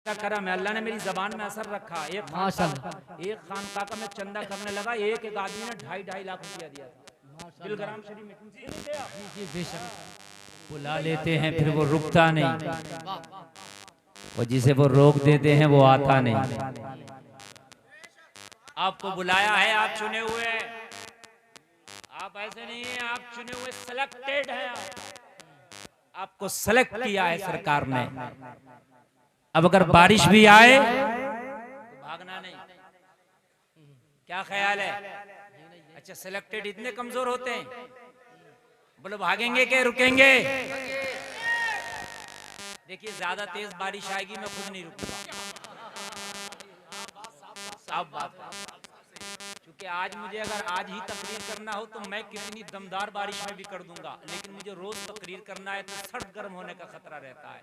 करम है, अल्लाह ने मेरी जबान में असर रखा। एक खानका का मैं चंदा करने लगा, एक आदमी ने 2.5 लाख रुपया दिया था दिलग्राम शरीफ में। जी बेशक बुला लेते हैं फिर वो रुकता नहीं, और जिसे वो रोक देते हैं वो आता नहीं। आपको बुलाया है, आप चुने हुए हैं, आप ऐसे नहीं है, आप चुने हुए सिलेक्टेड हैं। आपको सेलेक्ट किया है सरकार ने। अब अगर बारिश भी आए तो भागना नहीं। क्या ख्याल है? अच्छा, सिलेक्टेड इतने कमजोर होते हैं, बोलो भागेंगे के रुकेंगे? देखिए ज्यादा तेज बारिश आएगी, मैं खुद नहीं रुकूंगा। साफ बात है, क्योंकि आज मुझे अगर आज ही तकरीर करना हो तो मैं कितनी दमदार बारिश में भी कर दूंगा, लेकिन मुझे रोज तकरीर करना है तो सर्द गर्म होने का खतरा रहता है।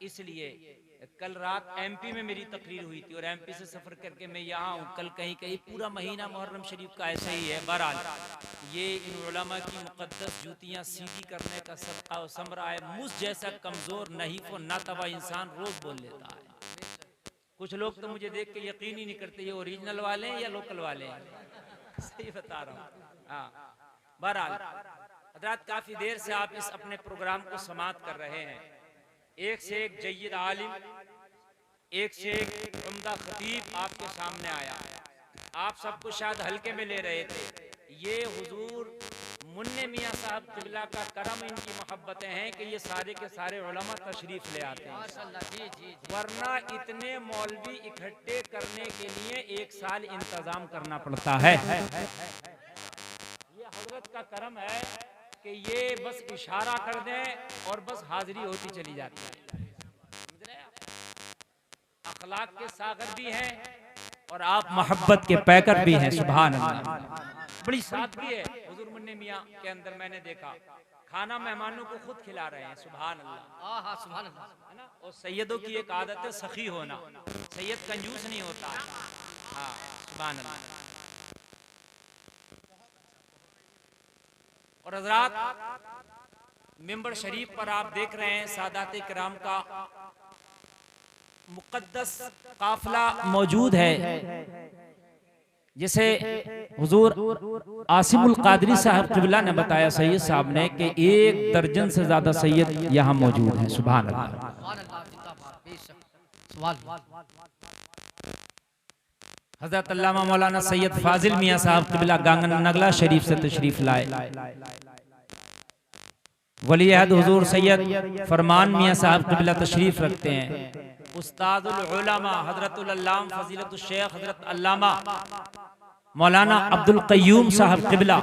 इसलिए कल रात एमपी में मेरी तकरीर हुई थी और एमपी से सफर करके मैं यहाँ हूँ। कल कहीं कहीं पूरा महीना मुहर्रम शरीफ का ऐसा ही है। बहरहाल ये इन उलमा की मुकद्दस जूतियाँ सीधी करने का सदका और समरा है। मुझ जैसा कमजोर नहीं को नातवा इंसान रोज बोल लेता है। कुछ लोग तो मुझे देख के यकीन ही नहीं करते ये ओरिजिनल वाले हैं या लोकल वाले हैं। सही बता रहा हूँ। हाँ, बहरहाल हजरात काफी देर से आप इस अपने प्रोग्राम को समाप्त कर रहे हैं। एक से एक जय्यद आलिम, एक से एक उम्दा खतीब आपके सामने आया। आप सबको शायद हल्के में ले रहे थे। ये हुजूर मुन्ने मियाँ साहब किबला का करम, इनकी मोहब्बतें हैं कि ये सारे के सारे उलमा तशरीफ ले आते हैं। वरना इतने मौलवी इकट्ठे करने के लिए 1 साल इंतजाम करना पड़ता है। ये हजरत का करम है कि ये बस इशारा कर दें और बस हाजिरी होती चली जाती है। समझ रहे आप? अखलाक के सागर भी हैं और आप मोहब्बत के पैकर भी हैं। सुभान अल्लाह, बड़ी सादगी है हुजूर मुन्ने मियाँ के अंदर। मैंने देखा खाना मेहमानों को खुद खिला रहे हैं। सुभान अल्लाह, सुभान अल्लाह, है ना। और सैयदों की एक आदत है सखी होना, सैयद कंजूस नहीं होता। हाँ, सुभान अल्लाह। और हज़रात मिंबर शरीफ पर आप देख रहे हैं सादात किराम का मुकद्दस काफिला मौजूद है। जैसे हुजूर आसिमुल कादरी साहब किबला ने बताया सैयद साहब ने कि 1 दर्जन से ज्यादा सैयद यहाँ मौजूद हैं। सुभान अल्लाह। हजरत अल्लामा मौलाना सैयद फाजिल मियाँ साहब किबला गांगन नगला शरीफ से तशरीफ लाए। वली अहद हुजूर सैयद फरमान मियाँ साहब किबला तशरीफ रखते हैं। उस्तादुल उलमा हजरतुल अल्लाम फजीलतुल शेख हजरत अल्लामा मौलाना अब्दुल कय्यूम साहब किबला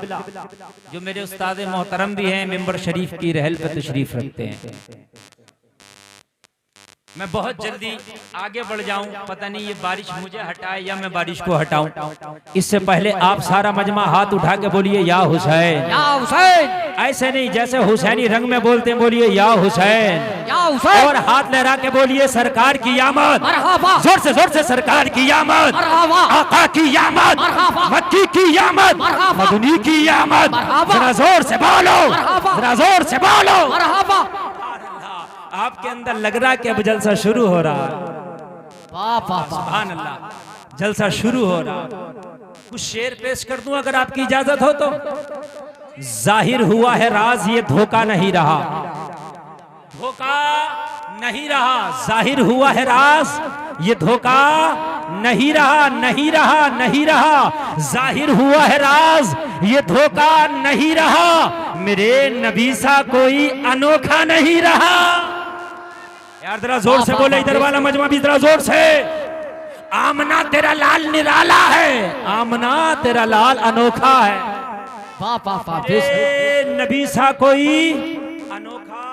जो मेरे उस्ताद मोहतरम भी हैं, मिंबर शरीफ की रहल पर तशरीफ रखते हैं। मैं बहुत जल्दी आगे बढ़ जाऊं, पता नहीं ये बारिश मुझे हटाए या मैं बारिश को हटाऊं। इससे पहले आप सारा मजमा हाथ उठा के बोलिए या हुसैन, या हुसैन। ऐसे नहीं, जैसे हुसैनी रंग में बोलते हैं, बोलिए या हुसैन, या हुसैन। और हाथ लहरा के बोलिए सरकार की आमद, जोर से सरकार की आमद, आका की आमद, मक्की की आमद, मदनी की आमद। जरा जोर से बोलो, जरा जोर से बोलो। आपके अंदर लग रहा है कि अब जलसा शुरू हो रहा है। सुभान अल्लाह, जलसा शुरू हो रहा है। कुछ शेर पेश कर दूं अगर आपकी इजाजत हो तो। जाहिर हुआ है राज, ये धोखा नहीं रहा, धोखा नहीं रहा। जाहिर हुआ है राज, ये धोखा नहीं रहा, नहीं रहा, नहीं रहा। जाहिर हुआ है राज, ये धोखा नहीं रहा। मेरे नबी सा कोई अनोखा नहीं रहा। यार जरा जोर से बोले, इधर वाला मजमा भी जरा जोर से। आमना तेरा लाल निराला है, आमना तेरा लाल अनोखा है। नबी सा कोई अनोखा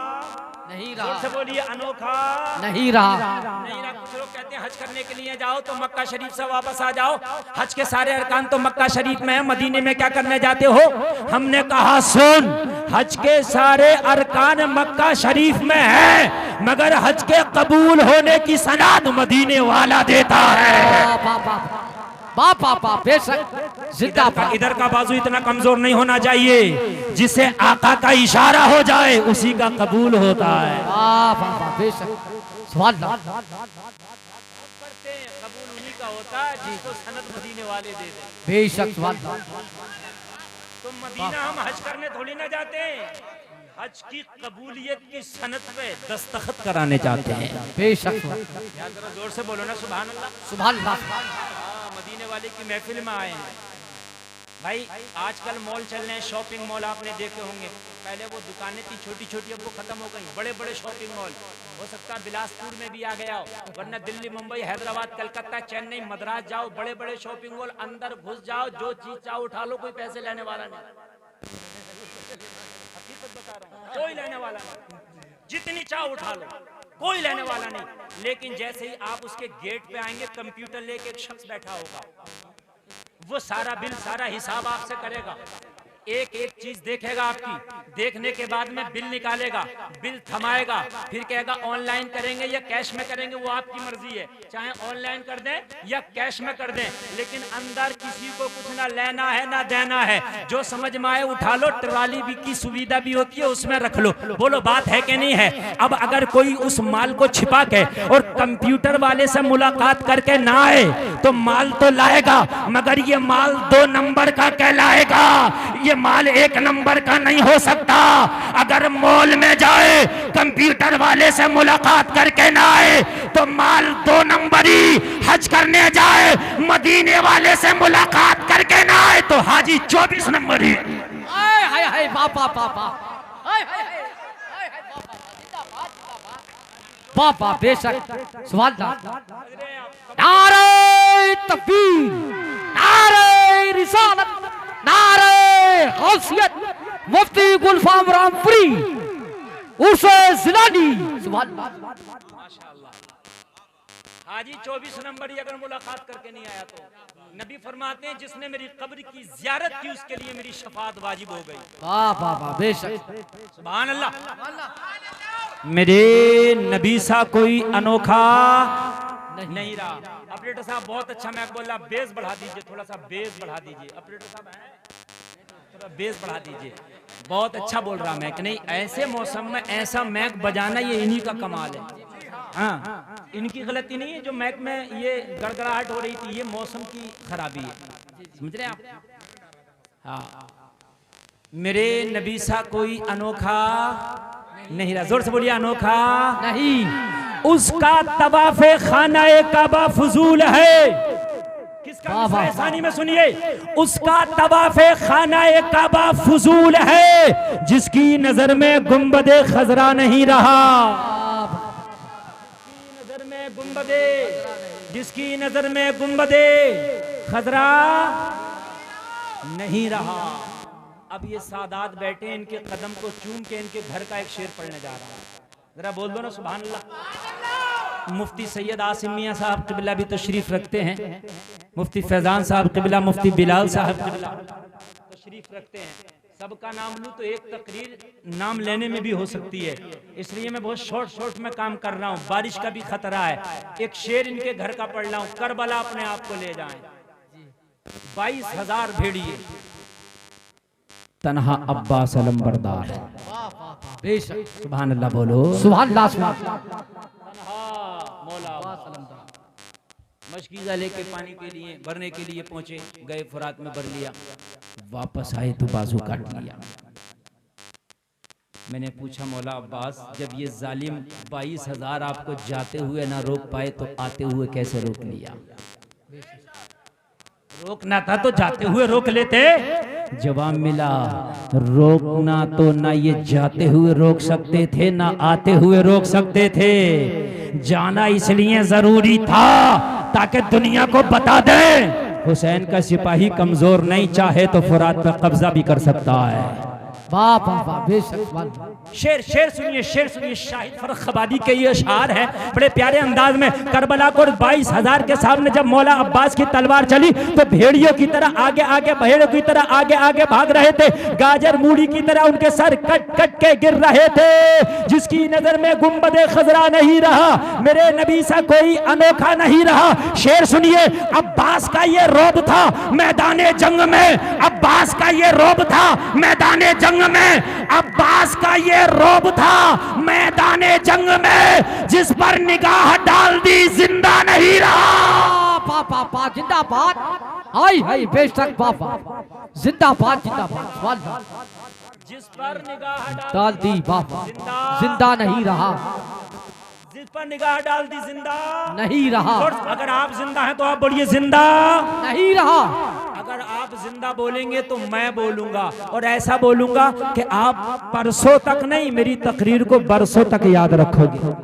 नहीं रहा। जोर से बोलिए, अनोखा नहीं रहा, नहीं रहा। कुछ लोग कहते हैं हज करने के लिए जाओ तो मक्का शरीफ से वापस आ जाओ। हज के सारे अरकान तो मक्का शरीफ में है, मदीने में क्या करने जाते हो? हमने कहा सुन, हज के सारे अरकान मक्का शरीफ में है, मगर हज के कबूल होने की सनद मदीने वाला देता है। इधर का बाजू इतना कमजोर नहीं होना चाहिए, जिसे आका का इशारा हो जाए उसी का कबूल होता है। करते हैं, कबूल उन्हीं का होता है जिसको सनद मदीने वाले दे दें। बेशक सुभान अल्लाह। तो मदीना हम हज करने थोड़ी ना जाते हैं, हज की कबूलियत की सनद पे दस्तखत कराने जाते हैं। बेशक यार जरा जोर से बोलो ना सुभान अल्लाह। सुभान अल्लाह। हाँ, मदीने वाले की महफिल में आए हैं भाई। आजकल मॉल चल रहे हैं, शॉपिंग मॉल आपने देखे होंगे। पहले वो दुकानें थी छोटी छोटी, अब वो खत्म हो गई, बड़े बड़े शॉपिंग मॉल। हो सकता है बिलासपुर में भी आ गया हो, वरना दिल्ली, मुंबई, हैदराबाद, कलकत्ता, चेन्नई, मद्रास जाओ, बड़े बड़े शॉपिंग मॉल, अंदर घुस जाओ, जो चीज चाहो उठा लो, कोई पैसे लेने वाला नहीं। हकीकत बता रहा हूं, कोई लेने वाला नहीं, जितनी चाहो उठा लो, कोई लेने वाला नहीं। लेकिन जैसे ही आप उसके गेट पे आएंगे, कंप्यूटर लेके एक शख्स बैठा होगा, वो सारा बिल, सारा हिसाब आपसे करेगा, एक एक चीज देखेगा आपकी, देखने के बाद में बिल निकालेगा, बिल थमाएगा, फिर कहेगा ऑनलाइन करेंगे या कैश में करेंगे, वो आपकी मर्जी है, चाहे ऑनलाइन कर दें या कैश में कर दें, लेकिन अंदर किसी को कुछ ना लेना है ना देना है। जो समझ में आए उठा लो, ट्रॉली भी की सुविधा भी होती है, उसमें रख लो। बोलो बात है कि नहीं है? अब अगर कोई उस माल को छिपा के और कंप्यूटर वाले से मुलाकात करके ना आए तो माल तो लाएगा, मगर ये माल 2 नंबर का कहलाएगा, ये माल 1 नंबर का नहीं हो सकता। अगर मॉल में जाए, कंप्यूटर वाले से मुलाकात करके ना आए तो माल 2 नंबरी। हज करने जाए, मदीने वाले से मुलाकात करके ना आए तो हाजी 24 नंबरी। हाय हाय हाय बापा बापा, हाय हाय हाय हाय बापा, जिंदाबाद जिंदाबाद बापा। बेशक सुभान अल्लाह। नारे तकबीर, नारे रिसालत, नारे गौसियत, मुफ्ती गुलफाम रामपुरी उर्से जिलानी। सुभान अल्लाह। माशाअल्लाह। हाजी 24 नंबर ही अगर मुलाकात करके नहीं आया तो नबी फरमाते हैं जिसने मेरी कब्र की ज़ियारत की उसके लिए मेरी शफाअत वाजिब हो गई। वाह वाह वाह, बेशक सुभान अल्लाह। मेरे नबी सा कोई अनोखा नहीं रहा। ऑपरेटर साहब बहुत अच्छा मैक बोल रहा, बेस बढ़ा दीजिए, थोड़ा सा बेस बढ़ा दीजिए। ऑपरेटर साहब थोड़ा बेस बढ़ा दीजिए, बहुत अच्छा बोल रहा मैक। नहीं, ऐसे मौसम में ऐसा मैक बजाना ये इन्हीं का कमाल है। हाँ, इनकी गलती नहीं है जो मैक में ये गड़गड़ाहट हो रही थी, ये मौसम की खराबी है, समझ रहे हैं आप? हाँ, मेरे नबी सा कोई अनोखा नहीं रहा। जोर से बोलिए, अनोखा नहीं। उसका तवाफ़े खाना काबा फजूल है। किसका एहसानी में सुनिए, उसका तवाफ़े खाना काबा फजूल है, जिसकी नजर में गुंबदे खजरा नहीं रहा। जिसकी नजर में गुंबदे खजरा नहीं रहा। अब ये सादात बैठे, इनके कदम को चूम के इनके घर का एक शेर पढ़ने जा रहा हूं, जरा बोल दो ना सुभान अल्लाह। मुफ्ती सैयद आसिम मियां साहब क़िबला भी तशरीफ रखते हैं, मुफ्ती फैजान साहब क़िबला, मुफ्ती बिलाल साहब क़िबला तशरीफ रखते हैं। सबका नाम लूं तो एक तकरीर नाम लेने में भी हो सकती है, इसलिए मैं बहुत शॉर्ट में काम कर रहा हूँ। बारिश का भी खतरा है। एक शेर इनके घर का पढ़ रहा हूँ, करबला अपने आप को ले जाएं। 22,000 भेड़िए, तन्हा अब्बास अलंबरदार। बेशक सुभान अल्लाह बोलो, सुभान अल्लाह। सुभान मौला मशकीज़ा लेके पानी के लिए भरने के लिए पहुंचे, गए फुरात में भर लिया, वापस आए तो बाजू काट लिया। मैंने पूछा मौला अब्बास, जब ये जालिम 22,000 आपको जाते हुए ना रोक पाए तो आते हुए कैसे रोक लिया? रोकना था तो जाते हुए रोक लेते। जवाब मिला, रोकना तो ना ये जाते हुए रोक सकते थे ना आते हुए रोक सकते थे। जाना इसलिए जरूरी था ताकि दुनिया को बता दे हुसैन का सिपाही कमजोर नहीं, चाहे तो फुरात पर कब्जा भी कर सकता है। वाह वाह वाह, बेशक। शेर सुनिए, शाहिद फर्रुखाबादी के ये अशआर है बड़े प्यारे अंदाज में। करबला को 22,000 के सामने जब मौला अब्बास की तलवार चली तो भेड़ियों की तरह आगे आगे, भेड़ों की तरह आगे आगे भाग रहे थे। गाजर मूली की तरह उनके सर कट कट के गिर रहे थे। जिसकी नजर में गुंबदे खजरा नहीं रहा, मेरे नबी सा कोई अनोखा नहीं रहा। शेर सुनिए, अब्बास का ये रोब था मैदाने जंग में। अब्बास का ये रोब था मैदाने जंग में, अब्बास का ये रोब था मैदाने जंग में, जिस पर निगाह डाल दी जिंदा नहीं रहा। पापा जिंदाबाद, हाय हाय बेशक बाबा, जिंदाबाद जिंदाबाद, जिस पर निगाह डाल दी बाबा जिंदा नहीं रहा, जिस पर निगाह डाल दी जिंदा नहीं रहा, और अगर आप जिंदा हैं तो आप बोलिए जिंदा नहीं रहा। अगर आप जिंदा बोलेंगे तो मैं बोलूंगा, और ऐसा बोलूंगा कि आप परसों तक नहीं, मेरी तकरीर को बरसों तक याद रखोगे।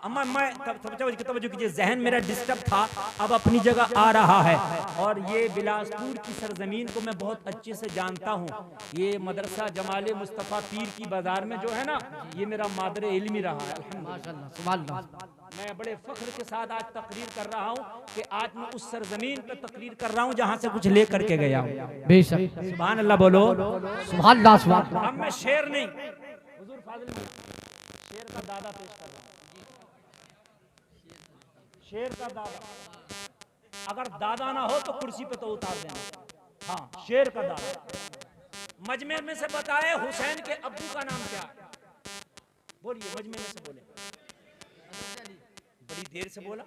मैं तवज्जो कीजिए, जहन मेरा डिस्टर्ब था, अब अपनी जगह आ रहा है। और ये बिलासपुर की सरजमीन को मैं बहुत अच्छे से जानता हूँ। ये मदरसा जमाले मुस्तफ़ा पीर की बाजार में जो है ना, ये मेरा मादर इल्मी रहा है। मैं बड़े फख्र के साथ आज तकरीर कर रहा हूँ कि आज मैं उस सरजमीन पे तकरीर कर रहा हूँ जहाँ से कुछ ले करके गया हूँ। बेशक, सुभान अल्लाह बोलो, सुभान अल्लाह, सुभान अल्लाह। अब मैं शेर नहीं, हुजूर फाजिल में शेर का दादा पेश कर रहा हूँ। शेर का दादा, अगर दादा ना हो तो कुर्सी पे तो उतार देना। हाँ, शेर का दादा। मजमे में से बताए हुसैन के अब्बू का नाम क्या है? बोलिए, मजमे में से बोले। बड़ी देर से बोला।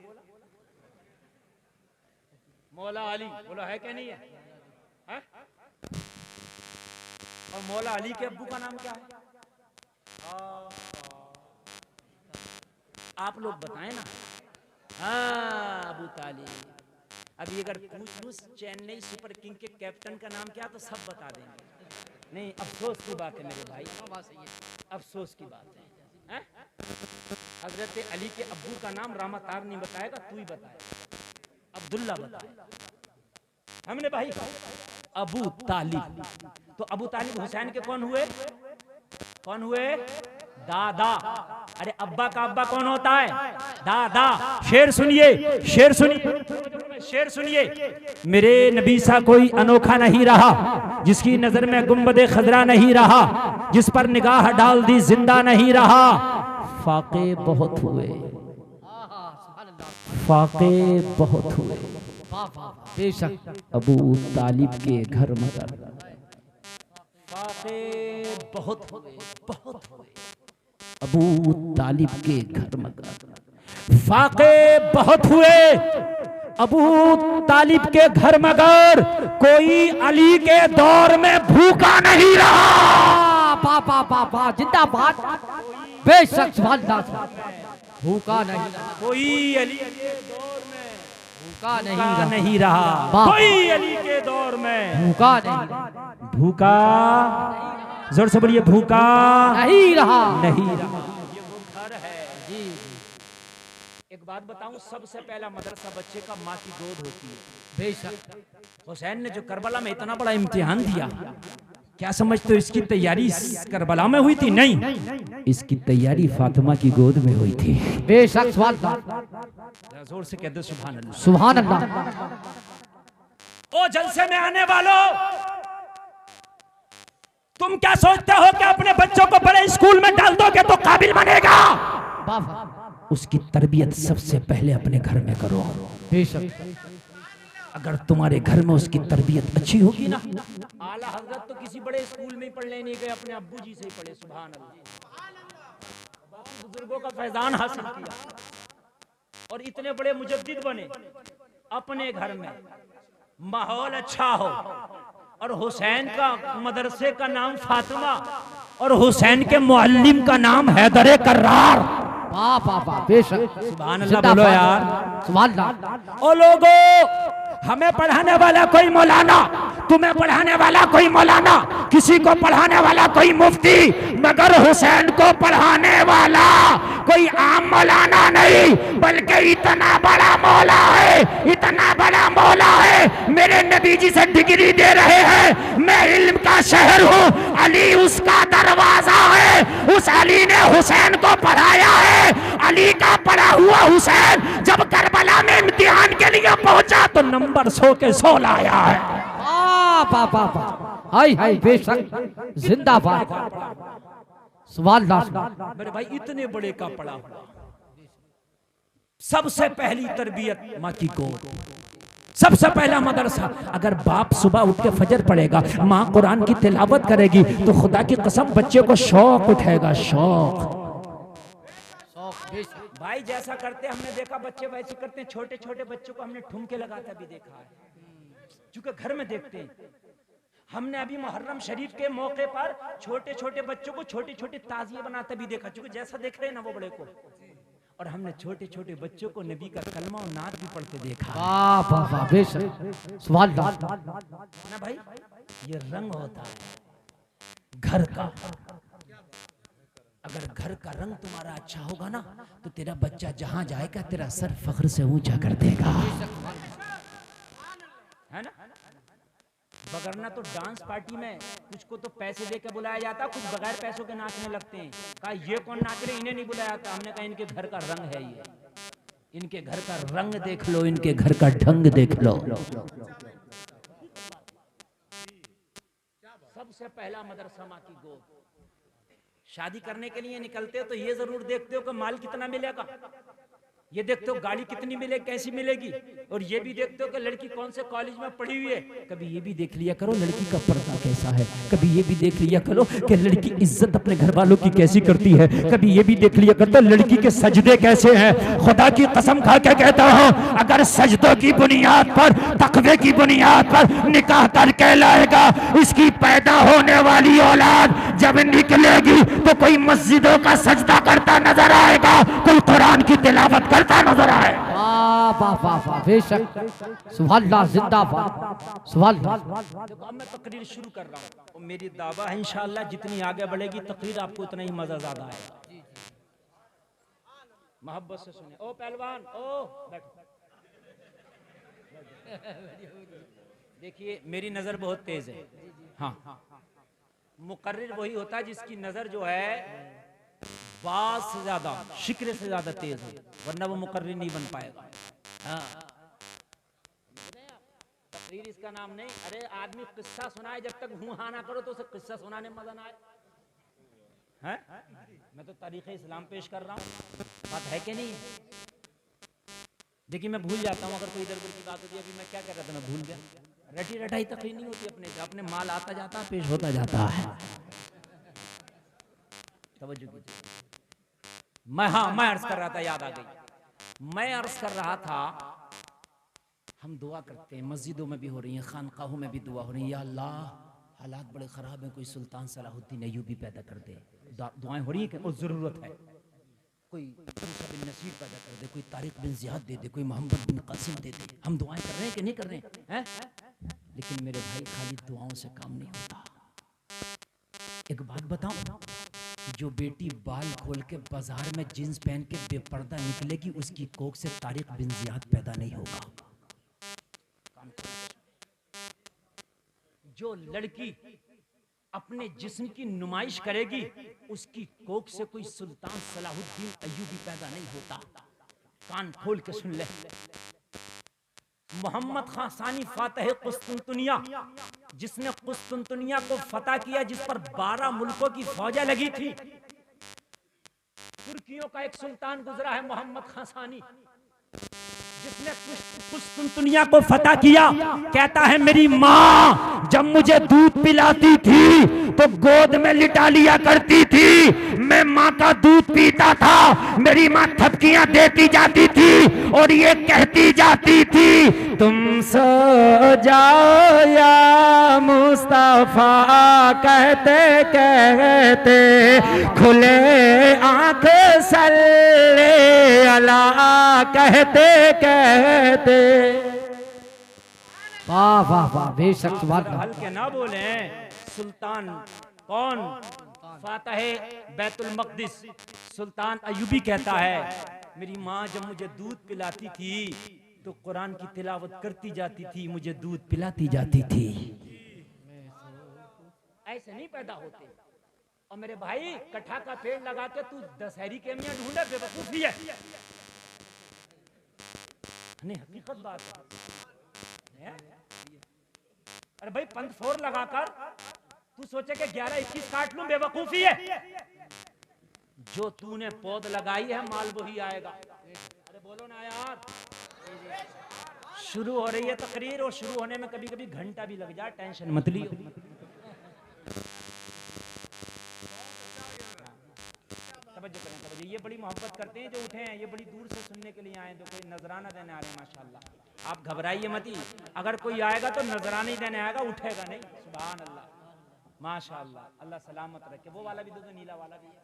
मौला अली बोला है क्या नहीं है? है? और मौला अली के अब्बू का नाम क्या है? आप लोग बताएं ना। हाँ, अबू तालिब। अभी अगर पूछ चेन्नई सुपर किंग के कैप्टन का नाम क्या तो सब बता देंगे। नहीं, अफसोस की बात है मेरे भाई, अफसोस की बात है। हजरत अली के अब्बू का नाम रामातार नहीं बताएगा, तू ही बताएगा, अब्दुल्ला बताएगा। हमने भाई अबू तालिब, तो अबू तालिब हुसैन के कौन हुए? कौन हुए? दादा। अरे अब्बा का अब्बा कौन होता है? दादा। शेर सुनिए, शेर सुनिए, शेर सुनिए। मेरे नबी सा कोई अनोखा नहीं रहा, जिसकी नजर में गुंबदे खजरा नहीं रहा, जिस पर निगाह डाल दी जिंदा नहीं रहा। फाके बहुत हुए, फाके बहुत हुए, बेशक अबू तालिब के घर मगर फाके बहुत हुए, बहुत हुए, अबू तालिब के घर मगर फाके बहुत हुए, अबू तालिब के घर मगर कोई अली के दौर में भूखा नहीं रहा। पापा पापा जिंदाबाद, बेशक, सुभान अल्लाह। भूखा नहीं, कोई अली के दौर में भूखा भूखा नहीं रहा, कोई अली के दौर में भूखा नहीं, भूखा, जोर से बोलिए, भूखा नहीं रहा, नहीं रहा। ये वो घर है जी। एक बात बताऊं, सबसे पहला मदरसा बच्चे का माँ की गोद होती है। बेशक। हुसैन ने जो करबला में इतना बड़ा इम्तिहान दिया, क्या समझते हो इसकी तैयारी करबला में हुई थी? नहीं, इसकी तैयारी फातिमा की गोद में हुई थी। बेशक, सुभान अल्लाह, जोर से कह दो सुभान अल्लाह, सुभान अल्लाह। ओ जलसे में आने वालों, तुम क्या सोचते हो कि अपने बच्चों को बड़े स्कूल में डाल दोगे तो काबिल बनेगा? उसकी तरबियत सबसे पहले अपने घर में करो। बेशक। अगर तुम्हारे घर में उसकी तरबियत अच्छी होगी ना, आला हजरत तो किसी बड़े स्कूल में ही पढ़ने नहीं गए, अपने अब्बू जी से ही पढ़े। सुभान अल्लाह। बुजुर्गों का फैजान हासिल किया और इतने बड़े मुजद्दिद बने। अपने घर में माहौल अच्छा हो, और हुसैन का मदरसे का नाम फातिमा, और हुसैन के मुअल्लिम का नाम हैदर कर्रार। बेशक, सुभान अल्लाह बोलो यार, सुभान अल्लाह। ओ लोगों, हमें पढ़ाने वाला कोई मौलाना, तुम्हें पढ़ाने वाला कोई मौलाना, किसी को पढ़ाने वाला कोई मुफ्ती, मगर हुसैन को पढ़ाने वाला कोई आम मौलाना नहीं, बल्कि इतना बड़ा मौला है, इतना बड़ा मौला है। मेरे नबी जी से डिग्री दे रहे हैं, मैं इल्म का शहर हूँ, अली उसका दरवाजा है। उस अली ने हुसैन को पढ़ाया है। अली का पढ़ा हुआ हुसैन जब करबला में इम्तिहान के लिए पहुंचा तो नंबर 100 के 100 लाया है। हाय हाय, बेशक, जिंदाबाद, सुभान अल्लाह। मेरे भाई इतने बड़े का पढ़ा हुआ, सबसे पहली तरबियत माँ की गोद। सबसे पहला मदरसा। अगर बाप सुबह उठ के फजर पढ़ेगा, माँ कुरान की तिलावत करेगी, तो खुदा की कसम बच्चे को शौक उठेगा, शौक। भाई जैसा करते हमने देखा बच्चे वैसे करते हैं। छोटे छोटे बच्चों को हमने ठुमके लगाता भी देखा है, क्योंकि घर में देखते हैं। हमने अभी मुहर्रम शरीफ के मौके पर छोटे छोटे बच्चों को छोटे छोटे ताजिए बनाते भी देखा, क्योंकि जैसा देख रहे हैं ना वो बड़े को। और हमने छोटे छोटे बच्चों को नबी का कलमा और नात भी पढ़ते देखा। वाह वाह वाह, बेशक सुभान अल्लाह। ना भाई, ये रंग होता है घर का। अगर घर का रंग तुम्हारा अच्छा होगा ना, तो तेरा बच्चा जहां जाएगा तेरा सर फख्र से ऊंचा कर देगा, है ना। बगरना तो डांस पार्टी में कुछ को तो पैसे देकर बुलाया जाता, कुछ बगैर पैसों के नाचने लगते हैं। कहा ये कौन नाच रहे, इन्हें नहीं बुलाया जाता। हमने कहा इनके घर का रंग है ये, इनके घर का रंग देख लो, इनके घर का ढंग देख लो। सबसे पहला मदरसा माँ की गोद। शादी करने के लिए निकलते हो तो ये जरूर देखते हो कि माल कितना मिलेगा, ये देखते हो गाड़ी कितनी मिलेगी, कैसी मिलेगी, और ये भी देखते हो कि लड़की कौन से कॉलेज में पढ़ी हुई है। कभी ये भी देख लिया करो लड़की का पर्दा कैसा है, कभी ये भी देख लिया करो कि लड़की इज्जत अपने घर वालों की कैसी करती है, कभी ये भी देख लिया करो लड़की के सजदे कैसे हैं। खुदा की कसम खा के कहता हूं, अगर सजदों की बुनियाद पर, तकवे की बुनियाद पर निकाह करके लाएगा, इसकी पैदा होने वाली औलाद जब निकलेगी तो कोई मस्जिदों का सजदा करता नजर आएगा, कोई कुरान की तिलावत करता नजर आए। वाह वाह वाह वाह, बेशक सुभान अल्लाह, जिंदाबाद सुभान अल्लाह। देखो अब मैं तकरीर शुरू कर रहा हूँ, और मेरी दावा है इंशाअल्लाह जितनी आगे बढ़ेगी तकरीर आपको उतना ही मजा ज्यादा आएगा। मोहब्बत से सुने। ओ पहलवान, ओ बैठो। देखिए मेरी नजर बहुत तेज है। हाँ, मुकर्रिर वही होता है जिसकी नजर जो है बात से ज्यादा, शिक्र से ज्यादा तेज है, वरना वो मुकर्रिर नहीं बन पाएगा। हाँ, तकरीर इसका नाम नहीं। अरे आदमी किस्सा सुनाए, जब तक हूँ हाँ ना करो तो उसे किस्सा सुनाने में मजा ना आए। हैं? मैं तो तारीख़ इस्लाम पेश कर रहा हूँ, बात है कि नहीं? देखिए मैं भूल जाता हूँ अगर कोई इधर उधर की बात होती है। अभी मैं क्या कर रहा था, मैं भूल गया। रटी रटाई तकरीर नहीं होती अपने से, अपने माल आता जाता पेश होता जाता है। तवज्जो कीजिए। मैं अर्ज कर रहा था, याद आ गई। मैं अर्ज कर रहा था, हम दुआ करते हैं, मस्जिदों में भी हो रही है, खानकाहों में भी दुआ हो रही है, या अल्लाह हालात बड़े खराब हैं, कोई सुल्तान सलाहुद्दीन अय्यूबी पैदा कर दे। दुआएं हो रही है कि और जरूरत है, कोई मूसा बिन नसीर पैदा कर दे, कोई तारिक बिन जियाद दे दे, कोई मोहम्मद बिन कासिम दे दे। हम दुआएं कर रहे हैं कि नहीं कर रहे हैं? लेकिन मेरे भाई खाली दुआओं से काम नहीं होता। एक बात बताऊं, जो बेटी बाल खोल के बाजार में जींस पहन के बेपर्दा निकलेगी, उसकी कोख से तारिक बिन जियाद पैदा नहीं होगा। जो लड़की अपने जिस्म की नुमाइश करेगी, उसकी कोख से कोई सुल्तान सलाहुद्दीन अय्यूबी पैदा नहीं होता। कान खोल के सुन ले। मोहम्मद खान सानी फातह कुस्तुनतुनिया, जिसने कुस्तुनतुनिया को फतह किया, जिस पर 12 मुल्कों की फौजें लगी थी। तुर्कियों का एक सुल्तान गुजरा है मोहम्मद खान सानी, जिसने कुस्तुनतुनिया को फतह किया। कहता है मेरी माँ जब मुझे दूध पिलाती थी तो गोद में लिटा लिया करती थी, मैं माँ का दूध पीता था, मेरी माँ थपकियां देती जाती थी और ये कहती जाती थी तुम सो जाओ या मुस्तफा, कहते कहते खुले आंख सल्ले अला, कहते कहते। वाह वाह वाह, बेशक सुभान अल्लाह। हल्के ना बोले। सुल्तान कौन? फातह बैतुल मक़दिस सुल्तान अय्यूबी कहता है मेरी माँ जब मुझे दूध पिलाती थी तो कुरान की तिलावत करती जाती थी, मुझे दूध पिलाती जाती थी। ऐसे नहीं पैदा होते। और मेरे भाई कटहा का पेड़ लगा के तू दशहरी केमियां ढूंढे, बेवकूफी है। नहीं हकीकत बात है। अरे भाई पंथ फोर लगाकर तू सोचे कि 11-21 काट लूं, बेवकूफी है। जो तूने पौध लगाई है माल वही आएगा। अरे बोलो ना यार। शुरू हो रही है तकरीर और शुरू होने में कभी कभी घंटा भी लग जाए, टेंशन मत लियो। तवज्जो करें, तवज्जो। ये बड़ी मोहब्बत करते हैं जो उठे हैं, ये बड़ी दूर से सुनने के लिए आए हैं, जो कोई नजराना देने आ रहे हैं माशाल्लाह। आप घबराइए मत ही, अगर कोई आएगा तो नजराना ही देने आएगा, उठेगा नहीं। सुभान अल्लाह, माशाल्लाह, अल्लाह सलामत रखे। वो वाला भी दो, नीला वाला भी है।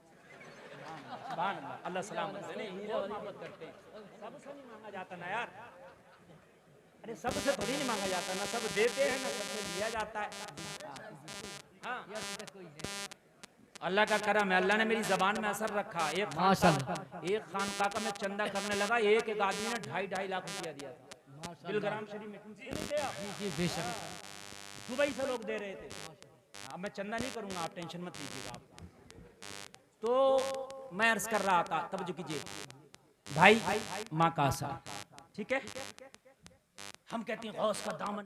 सुभान अल्लाह, अल्लाह सलामत रखे। बहुत मोहब्बत करते हैं, सबसे नहीं मांगा जाता ना यार, अरे सबसे थोड़ी नहीं मांगा जाता, ना सब देते हैं ना सबसे लिया जाता है। हाँ, अल्लाह का करम है, अल्लाह ने मेरी जबान में असर रखा। एक खानका का मैं चंदा करने लगा, एक आदमी ने 2.5 लाख रुपया दिया था दिलग्राम शरीफ में। बेशक दुबई से लोग दे रहे थे। अब मैं चंदा नहीं करूंगा, आप टेंशन मत लीजिएगा। आप तो मैं अर्ज कर रहा था, तब जो कीजिए भाई, माँ का असर, ठीक है। हम कहते हैं गौस का दामन